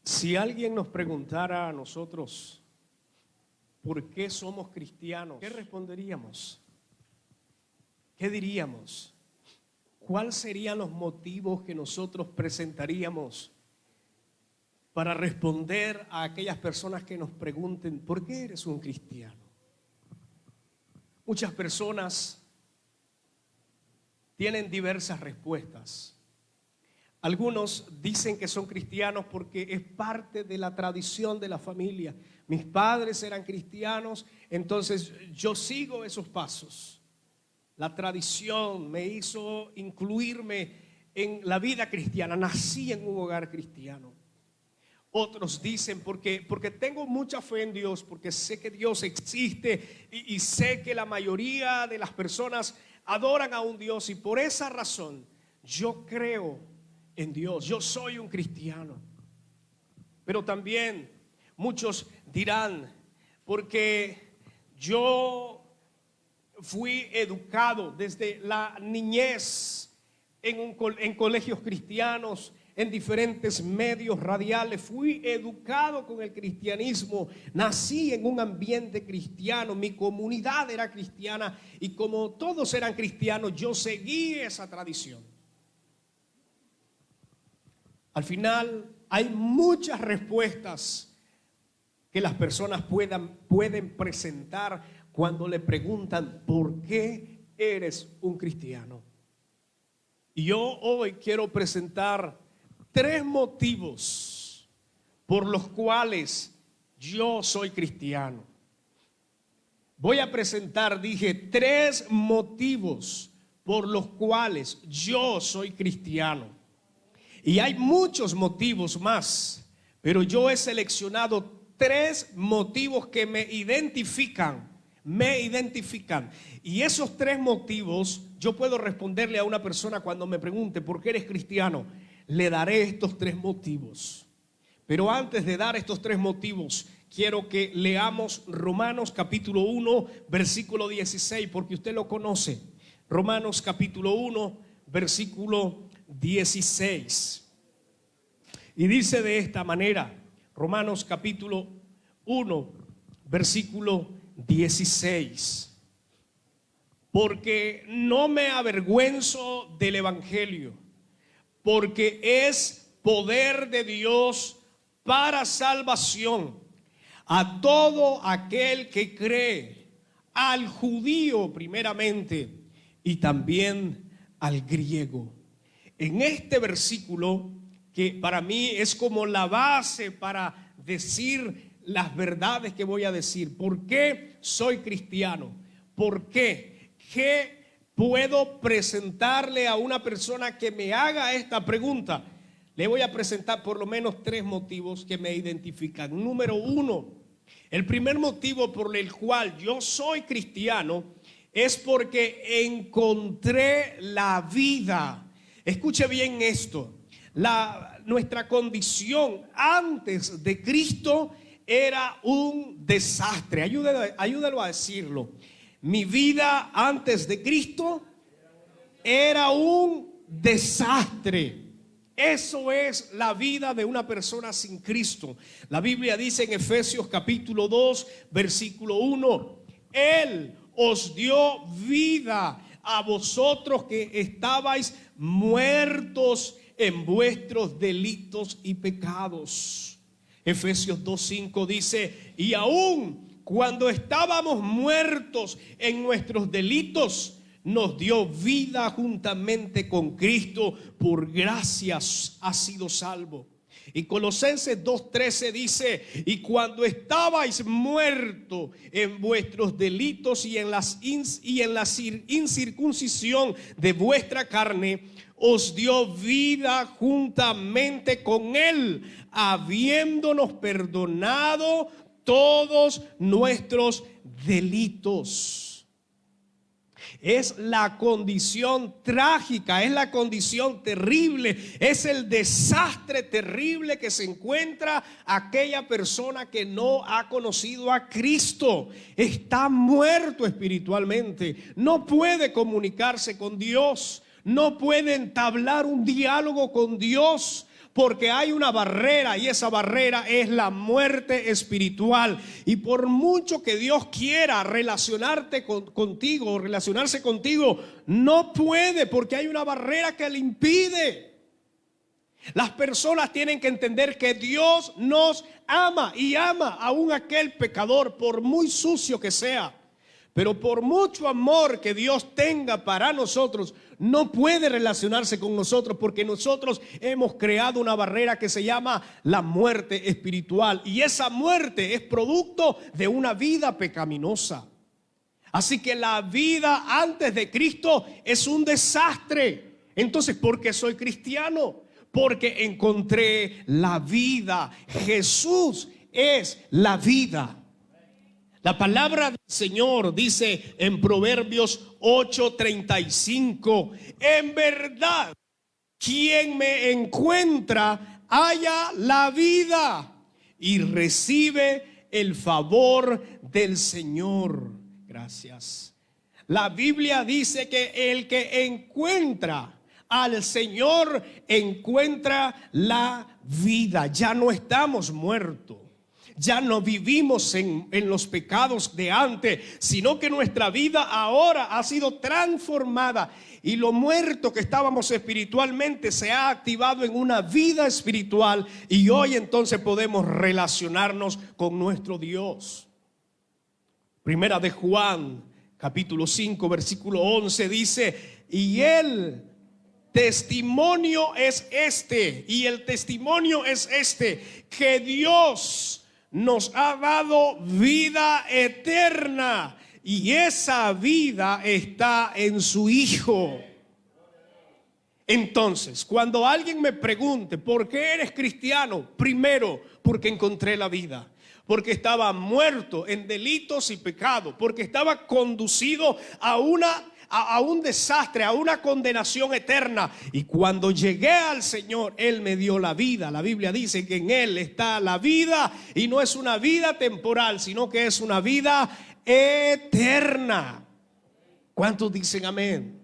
Si alguien nos preguntara a nosotros por qué somos cristianos, ¿qué responderíamos? ¿Qué diríamos? ¿Cuáles serían los motivos que nosotros presentaríamos para responder a aquellas personas que nos pregunten ¿por qué eres un cristiano? Muchas personas tienen diversas respuestas. Algunos dicen que son cristianos porque es parte de la tradición de la familia. Mis padres eran cristianos, entonces yo sigo esos pasos. La tradición me hizo incluirme en la vida cristiana. Nací en un hogar cristiano. Otros dicen porque tengo mucha fe en Dios, porque sé que Dios existe y sé que la mayoría de las personas adoran a un Dios y por esa razón yo creo en Dios, yo soy un cristiano. Pero también muchos dirán, porque yo fui educado desde la niñez en colegios cristianos, en diferentes medios radiales, fui educado con el cristianismo, nací en un ambiente cristiano, mi comunidad era cristiana y como todos eran cristianos, yo seguí esa tradición. Al final hay muchas respuestas que las personas pueden presentar cuando le preguntan ¿por qué eres un cristiano? Y yo hoy quiero presentar 3 motivos por los cuales yo soy cristiano. Voy a presentar, dije, 3 motivos por los cuales yo soy cristiano. Y hay muchos motivos más, pero yo he seleccionado 3 motivos que me identifican. Y esos 3 motivos yo puedo responderle a una persona cuando me pregunte ¿por qué eres cristiano? Le daré estos 3 motivos. Pero antes de dar estos 3 motivos, quiero que leamos Romanos capítulo 1, versículo 16, porque usted lo conoce. Romanos capítulo 1, versículo 16. Y dice de esta manera, Romanos capítulo 1, versículo 16. Porque no me avergüenzo del evangelio, porque es poder de Dios para salvación a todo aquel que cree, al judío primeramente y también al griego. En este versículo, que para mí es como la base para decir las verdades que voy a decir. ¿Por qué soy cristiano? ¿Por qué? ¿Qué puedo presentarle a una persona que me haga esta pregunta? Le voy a presentar por lo menos 3 motivos que me identifican. Número 1, el primer motivo por el cual yo soy cristiano es porque encontré la vida. Escuche bien esto. Nuestra condición antes de Cristo era un desastre. Ayúdalo a decirlo. Mi vida antes de Cristo era un desastre. Eso es la vida de una persona sin Cristo. La Biblia dice en Efesios capítulo 2, versículo 1, Él os dio vida a vosotros que estabais muertos en vuestros delitos y pecados. Efesios 2:5 dice, y aún cuando estábamos muertos en nuestros delitos, nos dio vida juntamente con Cristo, por gracia has sido salvo. Y Colosenses 2:13 dice, y cuando estabais muertos en vuestros delitos y en la incircuncisión de vuestra carne, os dio vida juntamente con Él, habiéndonos perdonado todos nuestros delitos. Es la condición trágica, es la condición terrible, es el desastre terrible que se encuentra aquella persona que no ha conocido a Cristo. Está muerto espiritualmente, no puede comunicarse con Dios, no puede entablar un diálogo con Dios, Porque hay una barrera y esa barrera es la muerte espiritual. Y por mucho que Dios quiera relacionarte contigo o relacionarse contigo, no puede porque hay una barrera que le impide. Las personas tienen que entender que Dios nos ama y ama aún aquel pecador, por muy sucio que sea. Pero por mucho amor que Dios tenga para nosotros, no puede relacionarse con nosotros porque nosotros hemos creado una barrera que se llama la muerte espiritual. Y esa muerte es producto de una vida pecaminosa. Así que la vida antes de Cristo es un desastre. Entonces, ¿por qué soy cristiano? Porque encontré la vida. Jesús es la vida. La palabra del Señor dice en Proverbios 8:35: en verdad, quien me encuentra halla la vida y recibe el favor del Señor. Gracias. La Biblia dice que el que encuentra al Señor encuentra la vida. Ya no estamos muertos. Ya no vivimos en los pecados de antes, sino que nuestra vida ahora ha sido transformada. Y lo muerto que estábamos espiritualmente se ha activado en una vida espiritual. Y hoy entonces podemos relacionarnos con nuestro Dios. Primera de Juan, capítulo 5, versículo 11 dice: y el testimonio es este, y el testimonio es este, que Dios nos ha dado vida eterna y esa vida está en su Hijo. Entonces, cuando alguien me pregunte ¿por qué eres cristiano? Primero, porque encontré la vida. Porque estaba muerto en delitos y pecados. Porque estaba conducido a un desastre, a una condenación eterna. Y cuando llegué al Señor, Él me dio la vida. La Biblia dice que en Él está la vida, y no es una vida temporal, sino que es una vida eterna. ¿Cuántos dicen amén?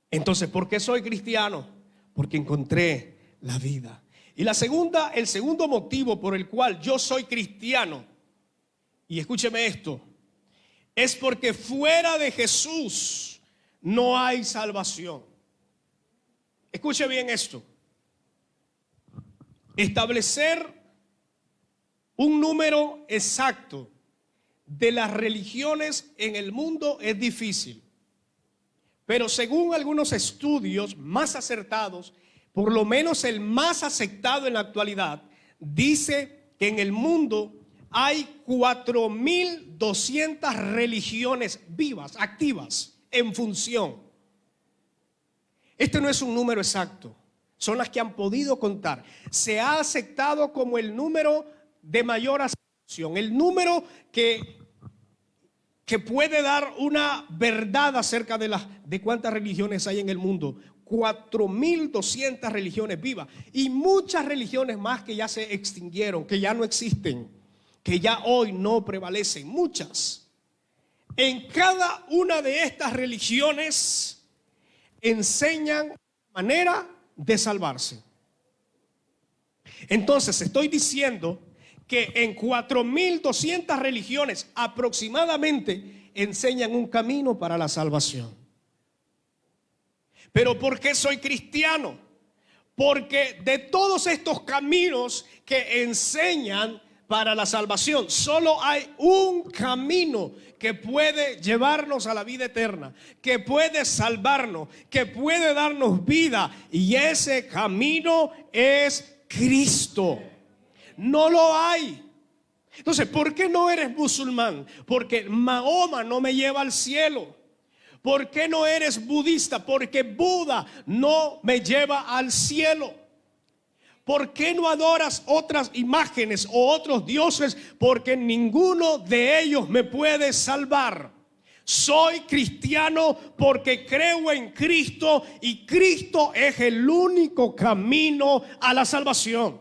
Entonces, ¿por qué soy cristiano? Porque encontré la vida. Y el segundo motivo por el cual yo soy cristiano, y escúcheme esto, es porque fuera de Jesús no hay salvación. Escuche bien esto. Establecer un número exacto de las religiones en el mundo es difícil. Pero según algunos estudios más acertados, por lo menos el más aceptado en la actualidad, dice que en el mundo hay 4.200 religiones vivas, activas, en función. Este no es un número exacto, son las que han podido contar. Se ha aceptado como el número de mayor aceptación, el número que puede dar una verdad acerca de cuántas religiones hay en el mundo. 4.200 religiones vivas y muchas religiones más que ya se extinguieron, que ya no existen, que ya hoy no prevalecen, muchas. En cada una de estas religiones enseñan manera de salvarse. Entonces estoy diciendo que en 4.200 religiones aproximadamente enseñan un camino para la salvación. Pero ¿por qué soy cristiano? Porque de todos estos caminos que enseñan para la salvación, solo hay un camino que puede llevarnos a la vida eterna, que puede salvarnos, que puede darnos vida, y ese camino es Cristo. No lo hay. Entonces, ¿por qué no eres musulmán? Porque Mahoma no me lleva al cielo. ¿Por qué no eres budista? Porque Buda no me lleva al cielo. ¿Por qué no adoras otras imágenes o otros dioses? Porque ninguno de ellos me puede salvar. Soy cristiano porque creo en Cristo y Cristo es el único camino a la salvación.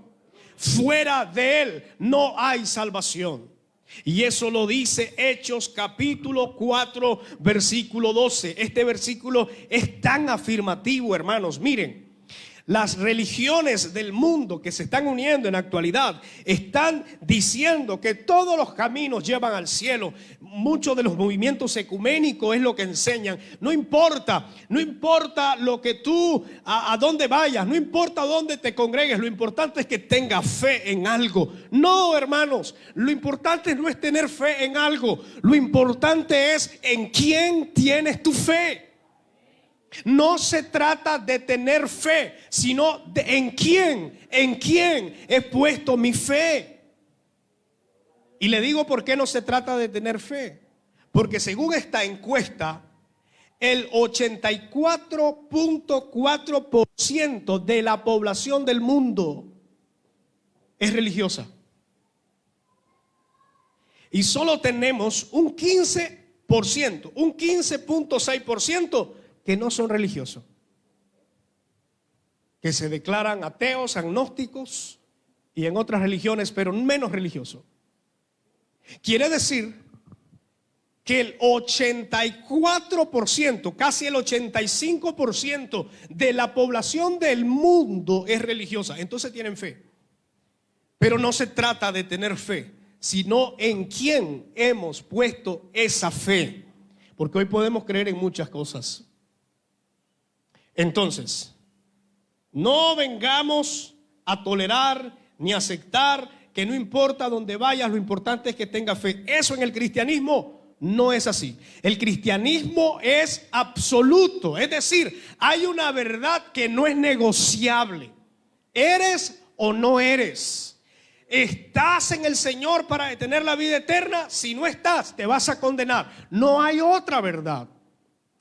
Fuera de Él no hay salvación. Y eso lo dice Hechos capítulo 4 versículo 12. Este versículo es tan afirmativo, hermanos. Miren, Las religiones del mundo que se están uniendo en la actualidad están diciendo que todos los caminos llevan al cielo. Muchos de los movimientos ecuménicos es lo que enseñan. No importa lo que tú, a dónde vayas, no importa dónde te congregues, lo importante es que tengas fe en algo. No, hermanos, lo importante no es tener fe en algo, lo importante es en quién tienes tu fe. No se trata de tener fe, sino de en quién he puesto mi fe. Y le digo por qué no se trata de tener fe. Porque según esta encuesta, el 84.4% de la población del mundo es religiosa. Y solo tenemos un 15%, un 15.6% que no son religiosos, que se declaran ateos, agnósticos y en otras religiones, pero menos religiosos. Quiere decir que el 84%, casi el 85% de la población del mundo es religiosa. Entonces tienen fe. Pero no se trata de tener fe, sino en quién hemos puesto esa fe. Porque hoy podemos creer en muchas cosas. Entonces, no vengamos a tolerar ni a aceptar que no importa dónde vayas, lo importante es que tengas fe. Eso en el cristianismo no es así. El cristianismo es absoluto, es decir, hay una verdad que no es negociable. ¿Eres o no eres? ¿Estás en el Señor para tener la vida eterna? Si no estás, te vas a condenar. No hay otra verdad.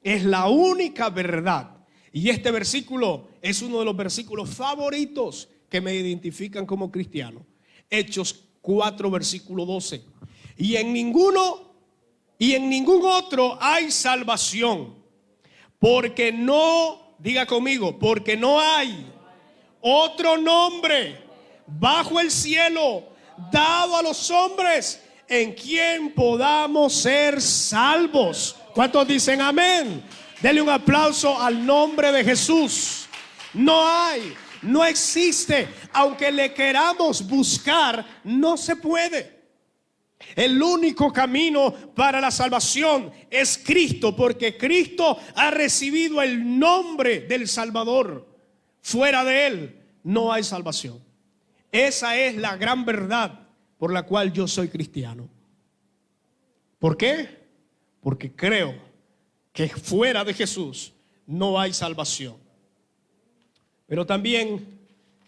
Es la única verdad. Y este versículo es uno de los versículos favoritos que me identifican como cristiano. Hechos 4, versículo 12. Y en ningún otro hay salvación. Porque no, diga conmigo, porque no hay otro nombre bajo el cielo dado a los hombres en quien podamos ser salvos. ¿Cuántos dicen amén? Denle un aplauso al nombre de Jesús. No hay, no existe. Aunque le queramos buscar, no se puede. El único camino para la salvación es Cristo, porque Cristo ha recibido el nombre del Salvador. Fuera de Él no hay salvación. Esa es la gran verdad por la cual yo soy cristiano. ¿Por qué? Porque creo que fuera de Jesús no hay salvación. Pero también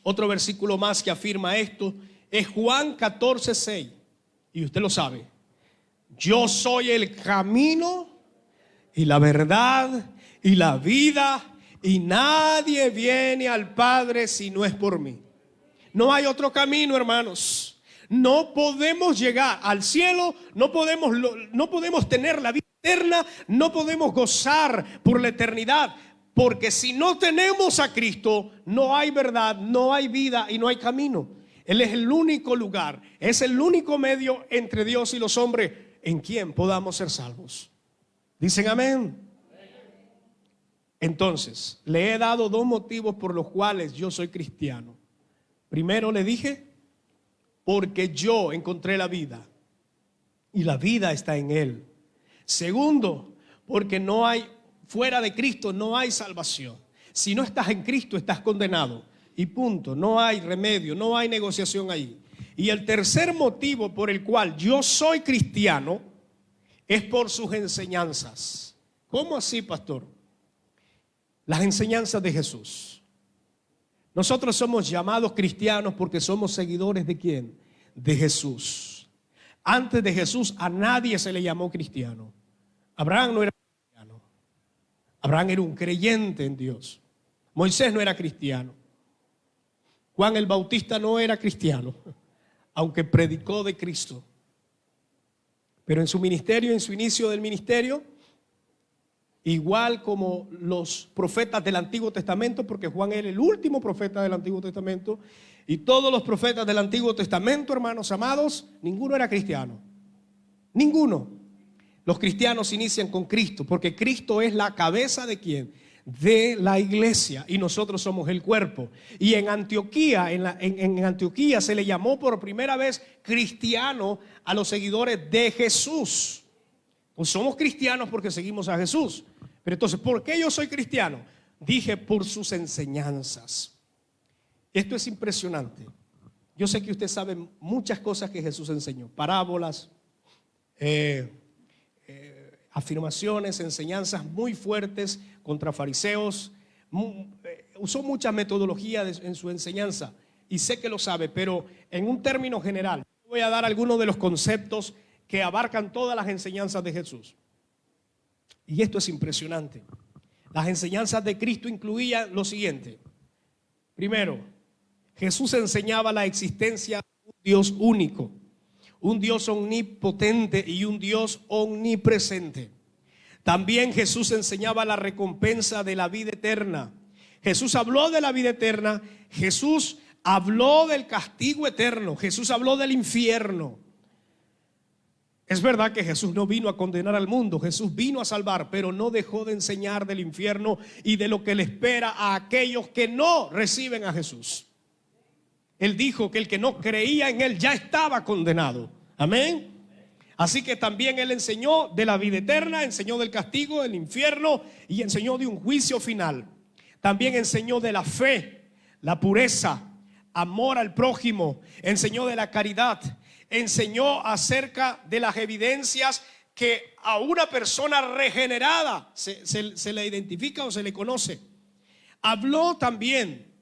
otro versículo más que afirma esto es Juan 14:6. Y usted lo sabe. Yo soy el camino y la verdad y la vida, y nadie viene al Padre si no es por mí. No hay otro camino, hermanos. No podemos llegar al cielo, no podemos tener la vida eterna, no podemos gozar por la eternidad, porque si no tenemos a Cristo, no hay verdad, no hay vida y no hay camino. Él es el único lugar, es el único medio entre Dios y los hombres en quien podamos ser salvos. ¿Dicen amén? Entonces, le he dado dos motivos por los cuales yo soy cristiano. Primero le dije, porque yo encontré la vida y la vida está en Él. Segundo, porque no hay, fuera de Cristo no hay salvación. Si no estás en Cristo, estás condenado. Y punto, no hay remedio, no hay negociación ahí. Y el tercer motivo por el cual yo soy cristiano es por sus enseñanzas. ¿Cómo así, pastor? Las enseñanzas de Jesús. Nosotros somos llamados cristianos porque somos seguidores ¿de quién? De Jesús. Antes de Jesús a nadie se le llamó cristiano. Abraham no era cristiano. Abraham era un creyente en Dios. Moisés no era cristiano. Juan el Bautista no era cristiano, aunque predicó de Cristo. Pero en su ministerio, en su inicio del ministerio, igual como los profetas del Antiguo Testamento, porque Juan era el último profeta del Antiguo Testamento, y todos los profetas del Antiguo Testamento, hermanos amados, ninguno era cristiano. Ninguno. Los cristianos inician con Cristo, porque Cristo es la cabeza ¿de quién? de la iglesia y nosotros somos el cuerpo. Y en Antioquía, en Antioquía se le llamó por primera vez cristiano a los seguidores de Jesús. Pues somos cristianos porque seguimos a Jesús. Pero entonces, ¿por qué yo soy cristiano? Dije, por sus enseñanzas. Esto es impresionante. Yo sé que usted sabe muchas cosas que Jesús enseñó, parábolas, afirmaciones, enseñanzas muy fuertes contra fariseos. Usó mucha metodología en su enseñanza y sé que lo sabe, pero en un término general voy a dar algunos de los conceptos que abarcan todas las enseñanzas de Jesús. Y esto es impresionante. Las enseñanzas de Cristo incluían lo siguiente. Primero, Jesús enseñaba la existencia de un Dios único, un Dios omnipotente y un Dios omnipresente. También Jesús enseñaba la recompensa de la vida eterna. Jesús habló de la vida eterna, Jesús habló del castigo eterno, Jesús habló del infierno. Es verdad que Jesús no vino a condenar al mundo, Jesús vino a salvar, pero no dejó de enseñar del infierno y de lo que le espera a aquellos que no reciben a Jesús. Él dijo que el que no creía en Él ya estaba condenado. Amén. Así que también Él enseñó de la vida eterna, enseñó del castigo, del infierno y enseñó de un juicio final. También enseñó de la fe, la pureza, amor al prójimo, enseñó de la caridad, enseñó acerca de las evidencias que a una persona regenerada se le identifica o se le conoce. Habló también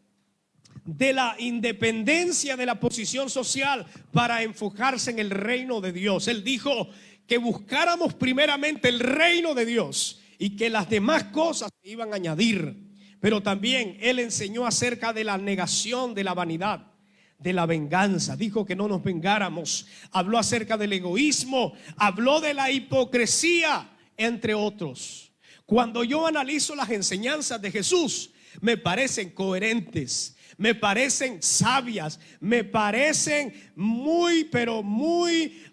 de la independencia de la posición social para enfocarse en el reino de Dios. Él dijo que buscáramos primeramente el reino de Dios y que las demás cosas se iban a añadir. Pero también Él enseñó acerca de la negación de la vanidad, de la venganza. Dijo que no nos vengáramos. Habló acerca del egoísmo, habló de la hipocresía, entre otros. Cuando yo analizo las enseñanzas de Jesús, me parecen coherentes, me parecen sabias, me parecen muy, pero muy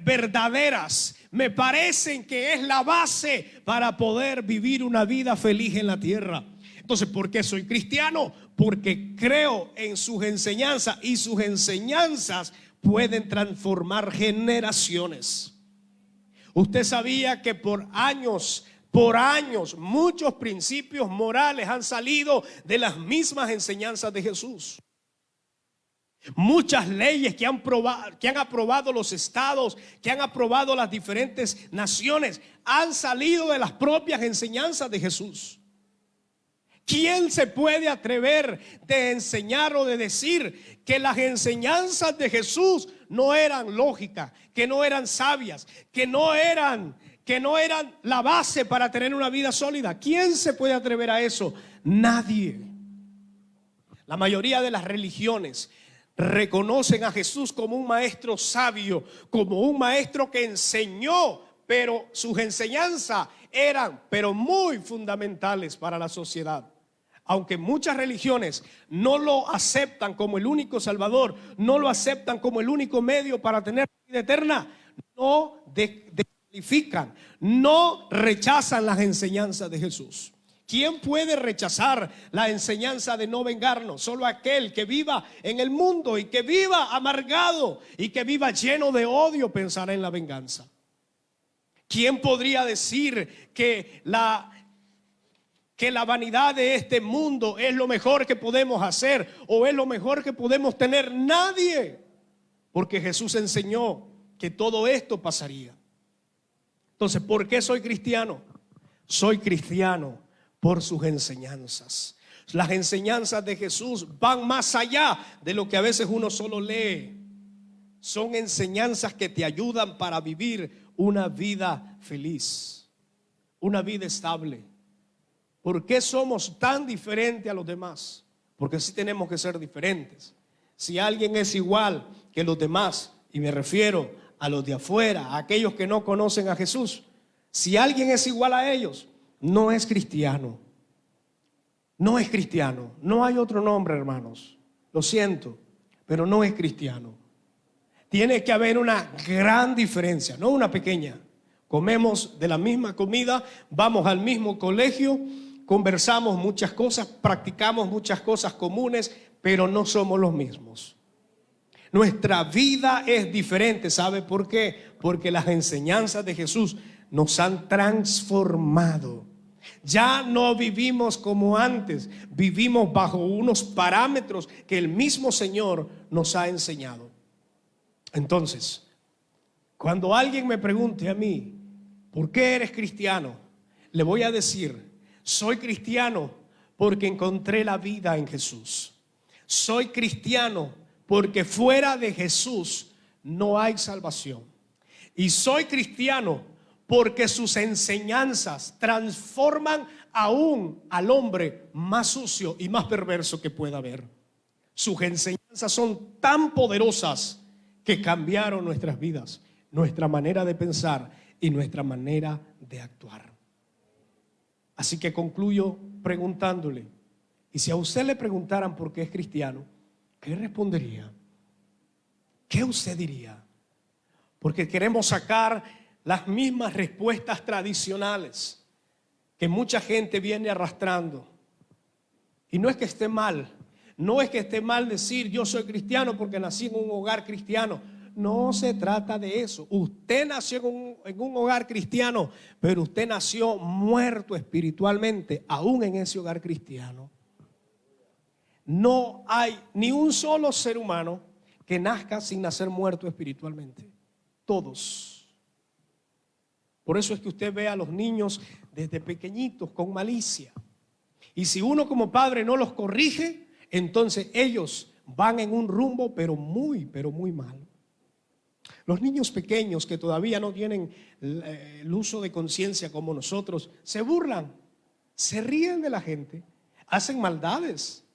verdaderas. Me parecen que es la base para poder vivir una vida feliz en la tierra. Entonces, ¿por qué soy cristiano? Porque creo en sus enseñanzas y sus enseñanzas pueden transformar generaciones. Usted sabía que por años, muchos principios morales han salido de las mismas enseñanzas de Jesús. Muchas leyes que han aprobado los estados, que han aprobado las diferentes naciones, han salido de las propias enseñanzas de Jesús. ¿Quién se puede atrever de enseñar o de decir que las enseñanzas de Jesús no eran lógicas, que no eran sabias, que no eran la base para tener una vida sólida? ¿Quién se puede atrever a eso? Nadie. La mayoría de las religiones reconocen a Jesús como un maestro sabio, como un maestro que enseñó, pero sus enseñanzas eran muy fundamentales para la sociedad. Aunque muchas religiones no lo aceptan como el único salvador, no lo aceptan como el único medio para tener vida eterna, no descalifican, no rechazan las enseñanzas de Jesús. ¿Quién puede rechazar la enseñanza de no vengarnos? Solo aquel que viva en el mundo y que viva amargado y que viva lleno de odio pensará en la venganza. ¿Quién podría decir que la vanidad de este mundo es lo mejor que podemos hacer o es lo mejor que podemos tener? Nadie, porque Jesús enseñó que todo esto pasaría. Entonces, ¿por qué soy cristiano? Soy cristiano por sus enseñanzas. Las enseñanzas de Jesús van más allá de lo que a veces uno solo lee. Son enseñanzas que te ayudan para vivir una vida feliz, una vida estable. ¿Por qué somos tan diferentes a los demás? Porque sí tenemos que ser diferentes. Si alguien es igual que los demás, y me refiero a los de afuera, a aquellos que no conocen a Jesús, si alguien es igual a ellos, no es cristiano. No es cristiano. No hay otro nombre, hermanos. Lo siento, pero no es cristiano. Tiene que haber una gran diferencia, no una pequeña. Comemos de la misma comida, vamos al mismo colegio, conversamos muchas cosas, practicamos muchas cosas comunes, pero no somos los mismos. Nuestra vida es diferente. ¿Sabe por qué? Porque las enseñanzas de Jesús nos han transformado. Ya no vivimos como antes, vivimos bajo unos parámetros que el mismo Señor nos ha enseñado. Entonces, cuando alguien me pregunte a mí, ¿por qué eres cristiano?, le voy a decir, soy cristiano porque encontré la vida en Jesús. Soy cristiano porque fuera de Jesús no hay salvación. Y soy cristiano porque sus enseñanzas transforman aún al hombre más sucio y más perverso que pueda haber. Sus enseñanzas son tan poderosas que cambiaron nuestras vidas, nuestra manera de pensar y nuestra manera de actuar. Así que concluyo preguntándole, y si a usted le preguntaran por qué es cristiano, ¿qué respondería? ¿Qué usted diría? Porque queremos sacar las mismas respuestas tradicionales que mucha gente viene arrastrando. Y no es que esté mal, no es que esté mal decir yo soy cristiano porque nací en un hogar cristiano. No se trata de eso. Usted nació en un hogar cristiano, pero usted nació muerto espiritualmente, aún en ese hogar cristiano. No hay ni un solo ser humano que nazca sin nacer muerto espiritualmente. Todos. Por eso es que usted ve a los niños desde pequeñitos con malicia. Y si uno como padre no los corrige, entonces ellos van en un rumbo pero muy mal. Los niños pequeños que todavía no tienen el uso de conciencia como nosotros, se burlan, se ríen de la gente, hacen maldades.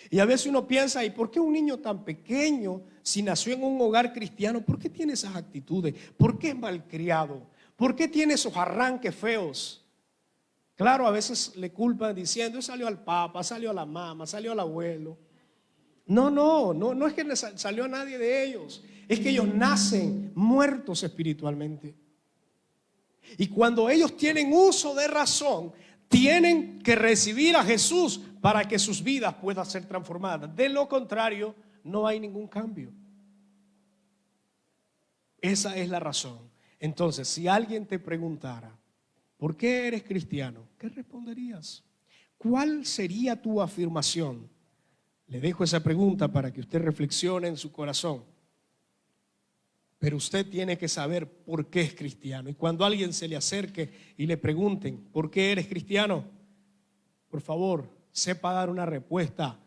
Y a veces uno piensa, ¿y por qué un niño tan pequeño, si nació en un hogar cristiano, por qué tiene esas actitudes? ¿Por qué es malcriado? ¿Por qué tiene esos arranques feos? Claro, a veces le culpan diciendo, salió al papa, salió a la mamá, salió al abuelo. No es que le salió a nadie de ellos. Es que ellos nacen muertos espiritualmente. Y cuando ellos tienen uso de razón, tienen que recibir a Jesús para que sus vidas puedan ser transformadas. De lo contrario, no hay ningún cambio. Esa es la razón. Entonces, si alguien te preguntara, ¿por qué eres cristiano?, ¿qué responderías? ¿Cuál sería tu afirmación? Le dejo esa pregunta para que usted reflexione en su corazón. Pero usted tiene que saber por qué es cristiano. Y cuando alguien se le acerque y le pregunten, ¿por qué eres cristiano?, por favor, sepa dar una respuesta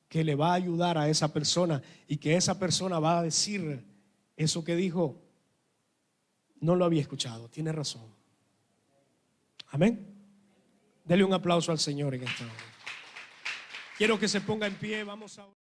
que le va a ayudar a esa persona y que esa persona va a decir eso que dijo. No lo había escuchado, tiene razón. Amén. Dele un aplauso al Señor en esta hora. Quiero que se ponga en pie, vamos a